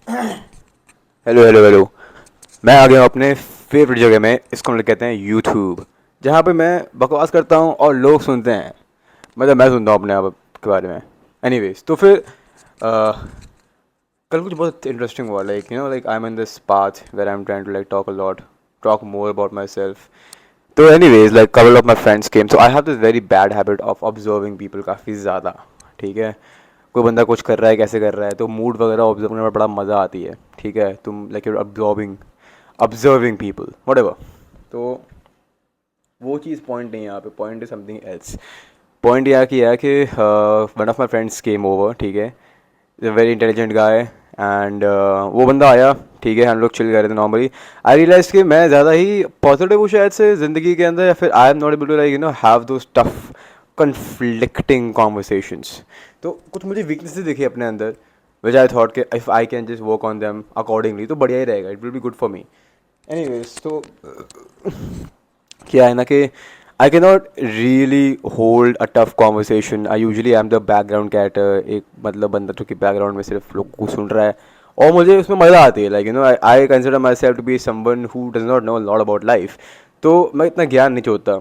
Hello hello hello. मैं आ गया हूँ अपने फेवरेट जगह में, इसको हम लोग कहते हैं यूट्यूब, जहाँ पे मैं बकवास करता हूँ और लोग सुनते हैं। मतलब मैं सुनता हूँ अपने आप के बारे में। एनीवेज, तो फिर कल कुछ बहुत इंटरेस्टिंग हुआ, like like I am in this path where I am trying to like talk a lot, talk more about myself. तो anyways, like couple of my friends came, so I have this very bad habit of observing people काफ़ी ज़्यादा. ठीक है, कोई बंदा कुछ कर रहा है, कैसे कर रहा है, तो मूड वगैरह ऑब्जर्व करने में बड़ा मज़ा आती है. ठीक है, तुम like your observing people whatever. तो वो चीज़ पॉइंट नहीं है यहाँ पे, point is something else. Point यह किया कि one of my friends came over. ठीक है, वेरी इंटेलिजेंट गाय, एंड वो बंदा आया. ठीक है, हम लोग चिल कर रहे थे नॉर्मली. आई रियलाइज कि मैं ज़्यादा ही पॉजिटिव हूँ शायद से ज़िंदगी के अंदर, या फिर आई am not able to like have those tough conflicting conversations. तो कुछ मुझे वीकनेसेस दिखी अपने अंदर, विच आई थॉट कि if I can just work on them accordingly तो बढ़िया ही रहेगा, it will be good for me. Anyways, तो क्या है ना कि I can not really hold a tough conversation. I usually I am the background character, एक मतलब बंदा जो कि बैकग्राउंड में सिर्फ लोग को सुन रहा है, और मुझे उसमें मज़ा आती है. Like I consider my self to be someone who does not know lot about life. तो मैं इतना ज्ञान नहीं छोड़ता,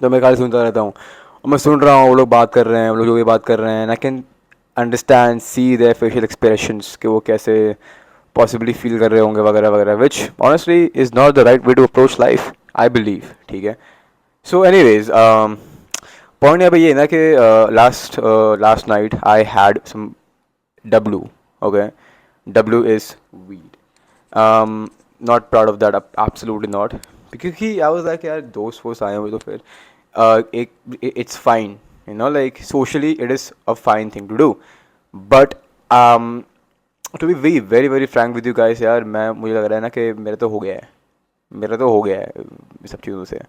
तो मैं खाली सुनता रहता हूँ. और मैं सुन रहा हूँ, वो लोग बात कर रहे हैं, वो लोग जो भी बात कर रहे हैं, I can understand see their facial expressions कि वो कैसे पॉसिबली फील कर रहे होंगे वगैरह वगैरह, which honestly is not the right way to approach life, I believe. ठीक है, सो एनीवेज, पॉइंट यहाँ पे ये है ना कि last night I had some W. Okay, W is weed. Not proud of that, absolutely not. क्योंकि I was like यार दोस्त वोस्त आए हुए तो फिर एक it's fine, like socially it is a fine thing to do. But to be very very very frank with you guys, यार मैं मुझे लग रहा है ना कि मेरा तो हो गया है ये सब चीज़ों से.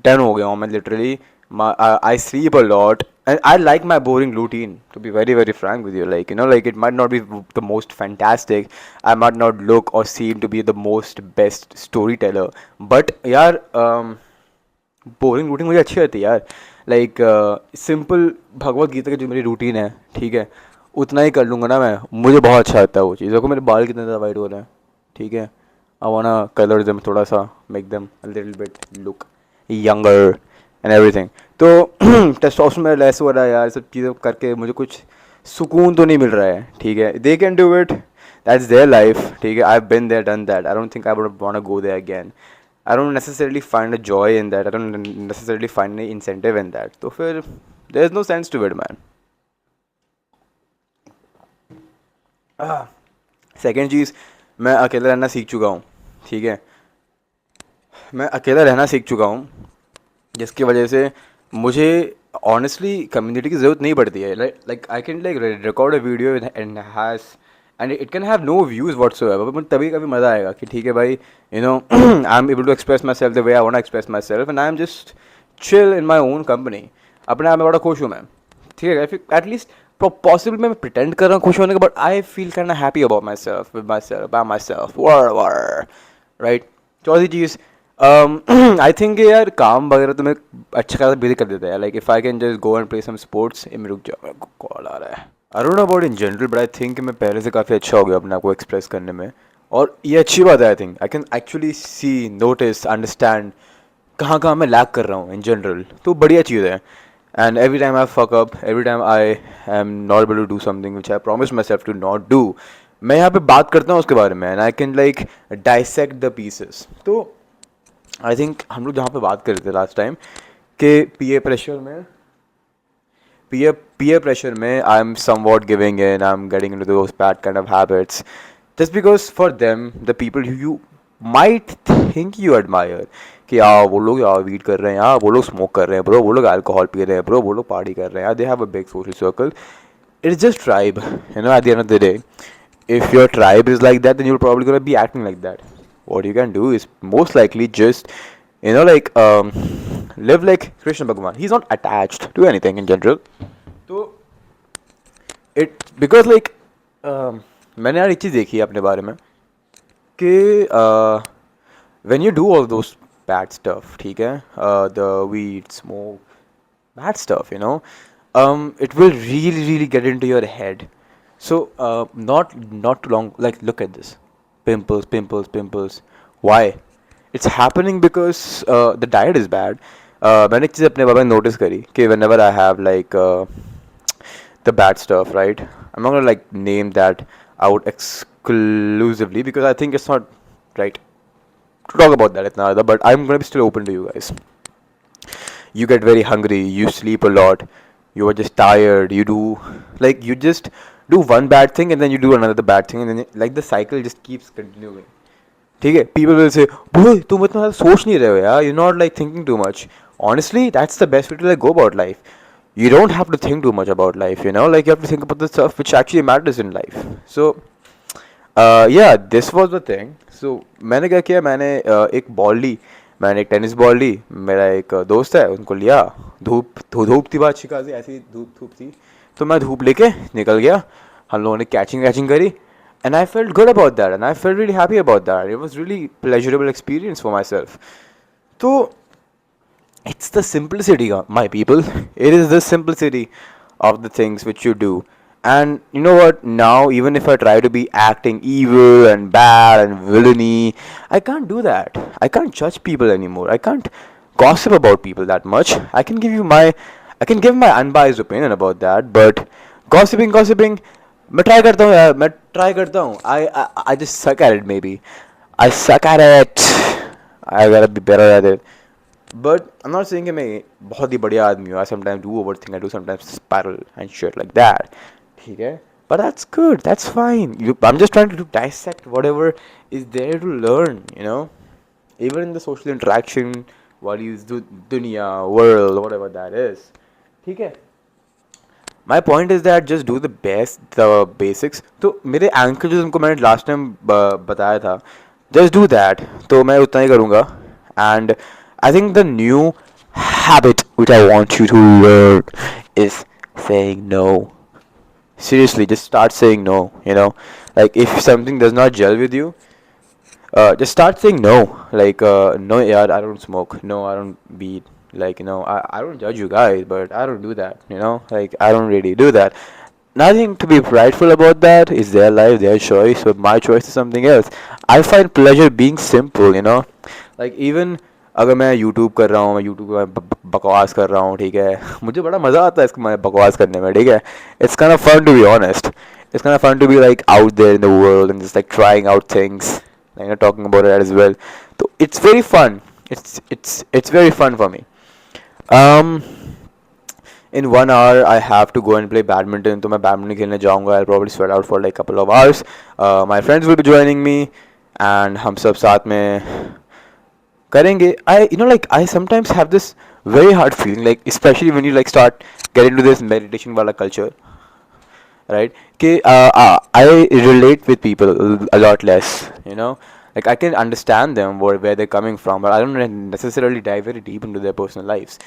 डन हो गया हूँ मैं literally. I sleep a lot and I like my boring routine, to be very very frank with you. Like like it might not be the most fantastic, I might not look or seem to be the most best storyteller, but यार boring routine मुझे अच्छी लगती है यार. Like simple Bhagavad Gita की जो मेरी routine है, ठीक है, उतना ही कर लूँगा ना मैं, मुझे बहुत अच्छा लगता है वो चीज़. देखो मेरे बाल कितने ज़्यादा वाइट हो रहे हैं. ठीक है, आई वांना कलर देम थोड़ा सा, make them a little bit look younger and everything. तो टेस्टोस्टेरोन में लेस हो रहा है यार, सब चीज़ें करके मुझे कुछ सुकून तो नहीं मिल रहा है. ठीक है, they can do it, that's their life. ठीक है, I have been there done that, I don't think I would want to go there again. I don't necessarily find a joy in that. I don't necessarily find any incentive in that. तो फिर there's no sense to it, man. Second चीज़, मैं अकेला रहना सीख चुका हूँ. ठीक है, मैं अकेला रहना सीख चुका हूँ, जिसकी वजह से मुझे ऑनेस्टली कम्युनिटी की ज़रूरत नहीं पड़ती है. Like I can like record a video and has and it can have no views whatsoever, but तभी कभी मज़ा आएगा कि ठीक है भाई, I am able to express my self the way I want to express my self, and I am just chill in my own company. अपने आप में बड़ा खुश हूँ मैं. ठीक है, फिर एटलीस्ट पॉसिबल मैं प्रिटेंड कर रहा हूँ खुश होने का, बट आई फील करना happy about my self, with my self, bye my self, right. चौथी चीज़, आई थिंक यार काम वगैरह तो मैं अच्छा खासा बिल्ड कर देता है. Like if I can just go and play some sports. में रुक जाओ, मेरे को कॉल आ रहा है. I don't know about in general, but I think मैं पहले से काफ़ी अच्छा हो गया अपने आप को एक्सप्रेस करने में, और ये अच्छी बात है. आई think I can actually see, notice, understand कहाँ कहाँ मैं लैक कर रहा हूँ इन जनरल, तो बढ़िया चीज़ है. And every time I fuck up, every time I am not able to do something which I promise my self to not do, मैं यहाँ पे बात करता हूँ उसके बारे में, and I can like dissect the pieces. तो आई थिंक हम लोग जहाँ पे बात कर रहे थे लास्ट टाइम कि peer pressure में I am somewhat giving in, I'm getting into those bad kind of habits just because for them the people who you might think you admire, कि यार वो लोग यार वीड कर रहे हैं, यार वो लोग स्मोक कर रहे हैं ब्रो, वो लोग अल्कोहल पी रहे हैं ब्रो, वो लोग पार्टी कर रहे हैं यार, they have a big social circle. It's just tribe, at the end of the day. If your tribe is like that, then you're probably gonna be acting like that. What you can do is most likely just like live like Krishna Bhagwan. He's not attached to anything in general. तो it because like मैंने यार एक चीज़ देखी है अपने बारे में कि when you do all those bad stuff, ठीक है, the weed smoke, bad stuff, it will really really get into your head. So not too long, like look at this, pimples, pimples, pimples. Why? It's happening because the diet is bad. मैंने एक चीज़ अपने बारे में notice करी कि whenever I have like the bad stuff, right? I'm not gonna like name that out exclusively because I think it's not right to talk about that at another. But I'm gonna be still open to you guys. You get very hungry, you sleep a lot, you are just tired, you do like you just do one bad thing and then you do another bad thing and then like the cycle just keeps continuing. ठीक है, people will say boy तुम इतना ज़्यादा सोच नहीं रहे हो यार, you're not like thinking too much. Honestly, that's the best way to like go about life. You don't have to think too much about life, you know, like you have to think about the stuff which actually matters in life. So yeah, this was the thing. So मैंने क्या किया, मैंने एक ball ली, मैंने एक tennis ball ली, मेरा एक दोस्त है उनको लिया, धूप थी बहुत अच्छी खासी, ऐसी धूप धूप थी, तो मैं धूप लेके निकल गया, हम लोगों ने कैचिंग वैचिंग करी, and I felt good about that and I felt really happy about that. It was really pleasurable experience for myself. So it's the simplicity, my people. It is the simplicity of the things which you do. And you know what? Now, even if I try to be acting evil and bad and villainy, I can't do that. I can't judge people anymore. I can't gossip about people that much. I can give my unbiased opinion about that. But gossiping, मैं try करता हूँ यार, मैं try करता हूँ. I just suck at it maybe. I suck at it. I gotta be better at it. But I'm not saying कि मैं बहुत ही बढ़िया आदमी हूँ. I sometimes do overthink. I do sometimes spiral and shit like that. ठीक है? But that's good. That's fine. I'm just trying to dissect whatever is there to learn. You know, even in the social interaction, what is dunya, world, whatever that is. ठीक है? My point is that just do the basics. तो मेरे anchor जो तुमको मैंने last time बताया था, just do that. तो मैं उतना ही करूँगा. And I think the new habit which I want you to learn is saying no. Seriously, just start saying no. You know, like if something does not gel with you, just start saying no. Like, no, yeah, I don't smoke. No, I don't beat. Like, you know, I don't judge you guys, but I don't do that. You know, like, I don't really do that. Nothing to be prideful about that. It's their life, their choice, but my choice is something else. I find pleasure being simple, you know. Like, even अगर मैं YouTube कर रहा हूँ, मैं YouTube में बकवास कर रहा हूँ, ठीक है, मुझे बड़ा मज़ा आता है इसको मैं बकवास करने में, ठीक है. It's kind of fun to be honest. It's kind of fun to be like out there in the world and just like trying out things, like, you know, talking about it as well. So it's very fun. It's very fun for me. Um, in 1 hour I have to go and play badminton. तो मैं badminton खेलने जाऊँगा. I'll probably sweat out for like couple of hours. My friends will be joining me, and हम सब साथ में करेंगे. Like I sometimes have this very hard feeling, like especially when you like start get into this meditation wala culture, right? I relate with people a lot less, you know. Like I can understand them where they're coming from, but I don't necessarily dive very deep into their personal lives.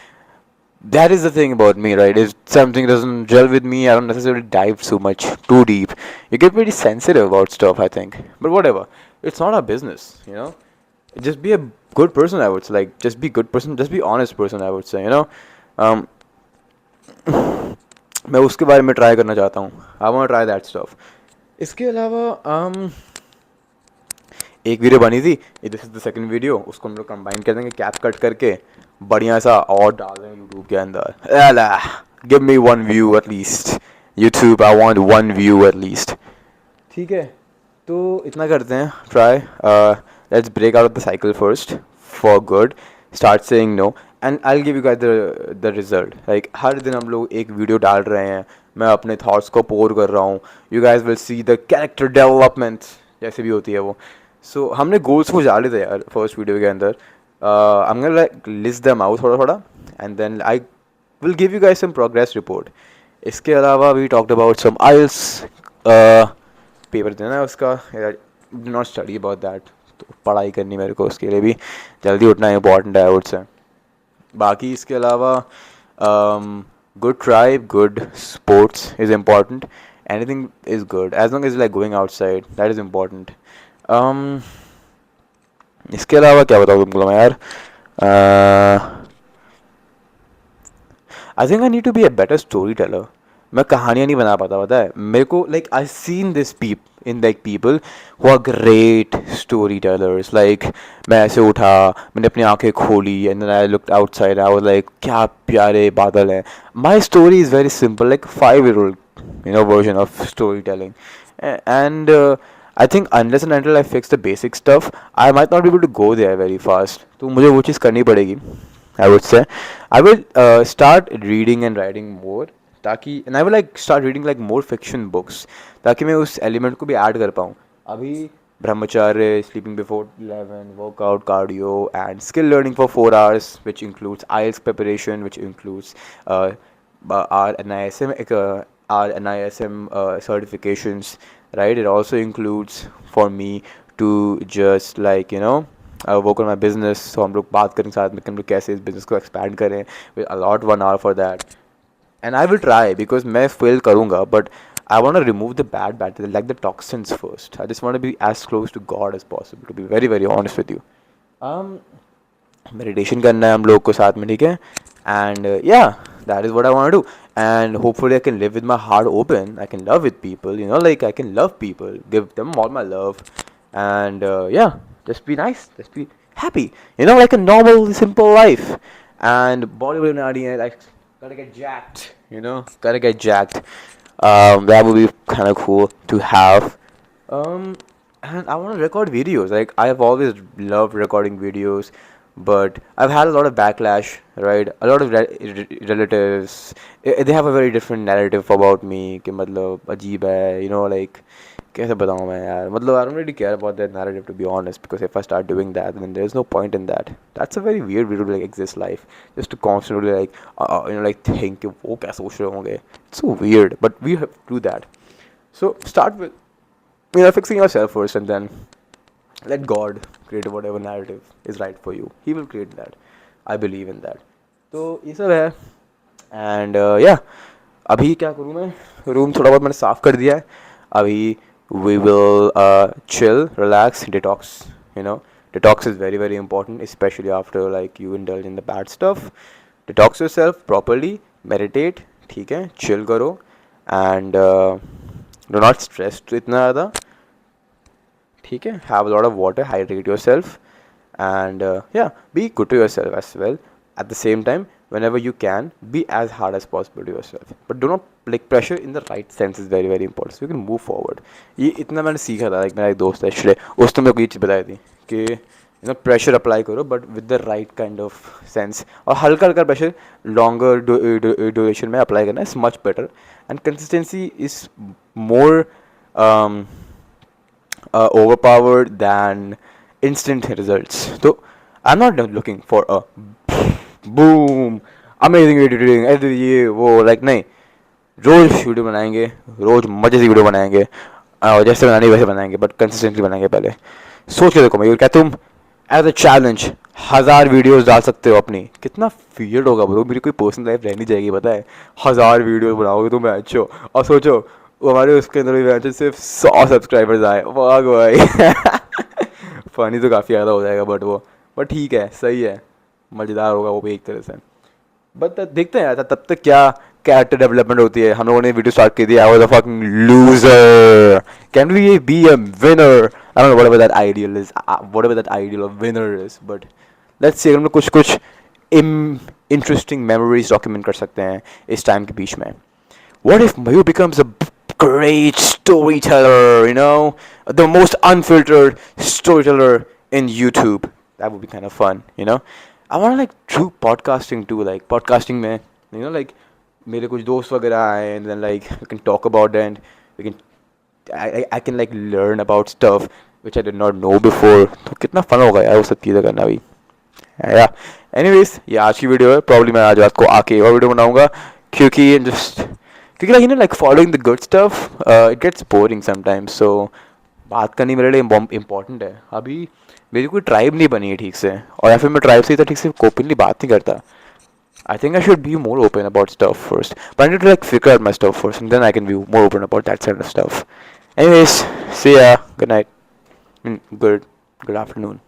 That is the thing about me, right? If something doesn't gel with me, I don't necessarily dive so much too deep. You get pretty sensitive about stuff, I think. But whatever, it's not our business, you know. Just be a good person, I would say. Like just be good person, just be honest person, I would say, you know. um मैं उसके बारे में try करना चाहता हूँ. I want try that stuff. इसके अलावा एक वीडियो बनी थी, this is the second video, उसको हम लोग कंबाइन कर देंगे कैप कट करके बढ़िया सा और डाल देंगे यूट्यूब के अंदर. Give me 1 view at least. YouTube I want 1 view at least. ठीक है, तो इतना करते हैं try. Let's break out of the cycle first for good. Start saying no and I will give you guys the result. Like हर दिन हम लोग एक वीडियो डाल रहे हैं, मैं अपने थॉट्स को पोर कर रहा हूँ. You guys will see the character development जैसे भी होती है वो. सो हमने गोल्स को डाले थे यार फर्स्ट वीडियो के अंदर. I am gonna like list them out थोड़ा थोड़ा and then I will give you guys some progress report. इसके अलावा we talked about some IELTS paper देना है उसका. Do not study about that. तो पढ़ाई करनी मेरे को, उसके लिए भी जल्दी उठना इम्पॉर्टेंट है आई वुड से. बाकी इसके अलावा good tribe, good sports is important. Anything is good as long as like going outside, that is important. इसके अलावा क्या बताऊँ तुमको मैं यार. I think I need to be a better story teller. मैं कहानियाँ नहीं बना पाता, पता है मेरे को. Like I seen this peep in like people who are great story tellers. Like मैं ऐसे उठा, मैंने अपनी आंखें खोली and then I looked outside, I was like क्या प्यारे बादल हैं. My story is very simple, like 5 year old version of storytelling. And I think unless and until I fix the basic stuff, I might not be able to go there very fast. तो मुझे वो चीज़ करनी पड़ेगी. I would say I will start reading and writing more, ताकि and I will like start reading like more fiction books, ताकि मैं उस element को भी add कर पाऊँ. अभी brahmacharya, sleeping before 11, workout, cardio, and skill learning for 4 hours, which includes IELTS preparation, which includes uh, our NISM, our NISM certifications, right? It also includes for me to just like work on my business. So हम लोग बात करें साथ में कि हम लोग कैसे इस business को expand करें. We'll allot 1 hour for that, and I will try because मैं fail करूँगा, but I want to remove the bad bacteria, like the toxins first. I just want to be as close to God as possible, to be very very honest with you. Um, meditation करना है हम लोग को साथ में, ठीक है. And yeah that is what I want to do. And hopefully I can live with my heart open. I can love with people, like I can love people, give them all my love. And yeah just be nice, just be happy, like a normal simple life. And Bollywood and like gotta get jacked, gotta get jacked. That would be kind of cool to have. And I want to record videos. Like I've always loved recording videos, but I've had a lot of backlash. Right, a lot of relatives. They have a very different narrative about me. कि मतलब अजीब है, like कैसे बताऊँ मैं यार. मतलब I don't really care about that narrative, to be honest, because if I start doing that, then there's no point in that. That's a very weird way to like exist life, just to constantly like like think कि वो क्या सोच रहे होंगे. It's so weird, but we have to do that. So start with fixing yourself first, and then let God create whatever narrative is right for you. He will create that. I believe in that. तो ये सब है. And या अभी क्या करूँ मैं, room थोड़ा बहुत मैंने साफ़ कर दिया है. अभी we will chill, relax, detox. Detox is very very important, especially after like you indulge in the bad stuff. Detox yourself properly, meditate, ठीक है, chill करो, and do not stress इतना ज़्यादा, ठीक है. Have a lot of water, hydrate yourself, and yeah, be good to yourself as well. At the same time, whenever you can, be as hard as possible to yourself, but do not like pressure in the right sense is very very important, so you can move forward. ये इतना मैंने सीखा था. like मेरा एक दोस्त है श्रेय, उसने मेरे को ये चीज़ बताई थी कि प्रेशर अप्लाई करो but with the right kind of sense, और हल्का हल्का प्रेशर लॉन्गर ड्यूरेशन में अप्लाई करना is much better. And consistency is more overpowered than instant results. So I'm not looking for a boom amazing editing ये वो, like नहीं. रोज video बनाएंगे, रोज मजे से वीडियो बनाएंगे, और जैसे बनानी वैसे बनाएंगे, बट कंसिस्टेंटली बनाएंगे. पहले सोच के देखो मैं, क्या तुम एज अ चैलेंज 1000 वीडियोस डाल सकते हो अपनी? कितना वियर्ड होगा ब्रो. मेरी कोई पर्सनल लाइफ रहनी चाहिए, पता है. 1000 वीडियोस बनाओगे तुम अच्छो, और सोचो वो हमारे उसके अंदर भी सिर्फ 100 सब्सक्राइबर्स आए. वाह भाई. फ़नी तो काफ़ी ज़्यादा हो जाएगा, बट ठीक है, सही है, मज़ेदार होगा वो भी एक तरह से. बट देखते हैं यार तब तक क्या कैरेक्टर डेवलपमेंट होती है. हम लोगों ने वीडियो स्टार्ट की थी, I was a fucking loser, can we be a winner. I don't know whatever that ideal is, whatever that ideal of winner is, but let's see. हम लोग कुछ कुछ इंटरेस्टिंग मेमोरीज डॉक्यूमेंट कर सकते हैं इस टाइम के बीच में. What if Mayu becomes a great storyteller, the most unfiltered storyteller in YouTube? That would be kind of fun. I want to like do podcasting too, like podcasting में, like मेरे कुछ दोस्त वगैरह आए, and then like we can talk about it, and we can I can like learn about stuff which I did not know before. तो कितना fun होगा यार वो सब चीज़ें करना भी. या एनीवेज ये आज की वीडियो है. प्रॉब्ली मैं आज रात को आके और वीडियो बनाऊंगा, क्योंकि like following the good stuff it gets boring sometimes. So बात करनी मेरे लिए इम्पोर्टेंट है. अभी मेरी कोई ट्राइब नहीं बनी है ठीक से, और या फिर मैं ट्राइब से इतना ठीक से ओपनली बात नहीं करता. I think I should be more open about stuff first, but I need to like figure out my stuff first, and then I can be more open about that kind of stuff. Anyways, see ya. Good night. Good afternoon.